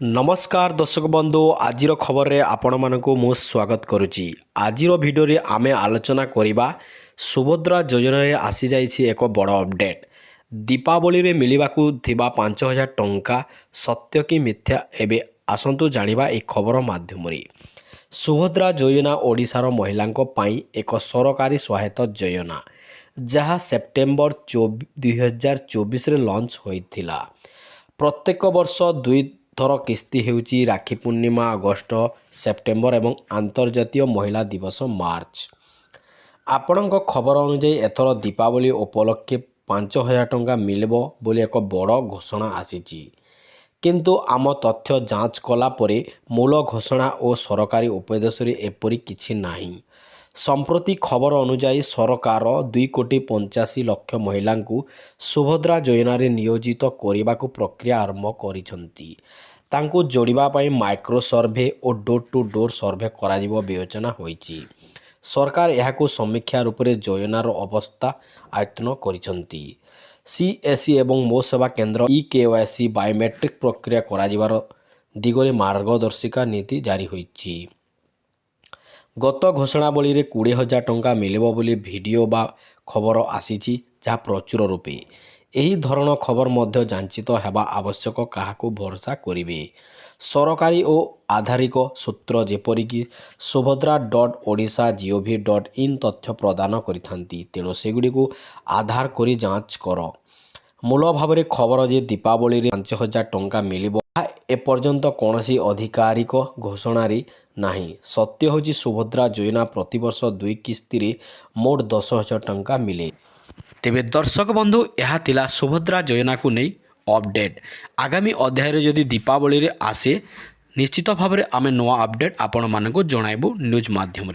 नमस्कार दर्शक बंधु आज खबर रे आपण मानक मु स्वागत करुच्ची। आज भिडियो रे आमे आलोचना करिबा सुभद्रा योजना रे आसी जाइछि एक बड़ अपडेट। दीपावली रे मिलिबाकू थिबा 5000 टंका सत्य कि मिथ्या एबे आसंतु जानिबा ए खबर माध्यम रे। सुभद्रा योजना ओडिशार महिलांक पई एक सरकारी सहायता योजना जहाँ सेप्टेम्बर 2024 रे लॉन्च होइथिला। प्रत्येक वर्ष दुई थर किस्ती हेउची राखी पूर्णिमा अगस्ट सेप्टेम्बर एवं आंतर्जातीय महिला दिवस मार्च। आपणक खबर अनुଯାयी एथर दीपावली उपलक्षे 5000 टंका मिलबो बोली एक बड़ घोषणा आसीची। किंतु आम तथ्य जांच कला परे मूल घोषणा और सरकारी उपदेश एपरी किछि नाही। संप्रति खबर अनुଯାयी सरकार 2,85,00,000 महिला सुभद्रा योजना रे नियोजित करने को प्रक्रिया आरंभ करिसंती। तांको जोड़िबा पई माइक्रो सर्वे और डोर टू डोर सर्वे कराजिबो विवेचना होईची। सरकार यहाको समीक्षा रूप में योजनार अवस्था आयत्न करिसंती। सीएससी एवं मो सेवा केन्द्र ई-केवाईसी बायोमेट्रिक प्रक्रिया कराजिबार दिगरे मार्गदर्शिका नीति जारी होईची। गत घोषणावली रे 20,000 टंका मिलिबो बोली वीडियो बा खबर आसीची जहाँ प्रचुर रूपे एही धरण खबर मध्य जांचित हेबा आवश्यक काहाको भरोसा करिवे। सरकारी और आधारिक सूत्र जेपरिक subhadra.odisha.gov.in तथ्य प्रदान करिथांती। तेणु सेगुडी आधार करी जांच कर। मूल भाव में खबर जे दीपावली रे 5000 टंका मिलिबो एपर्यंत कौनसी आधिकारिक घोषणा नाही। सत्य होची सुभद्रा योजना प्रतिवर्ष 2 किस्ती रे मोट 10,000 टंका मिले। तेबे दर्शक बंधु यह थिला सुभद्रा योजना को नहीं अपडेट। आगामी अध्याय रे जदि दीपावली रे आसे निश्चित भाव में आमे नवा अपडेट आपण मानक जणाइबु न्यूज माध्यम।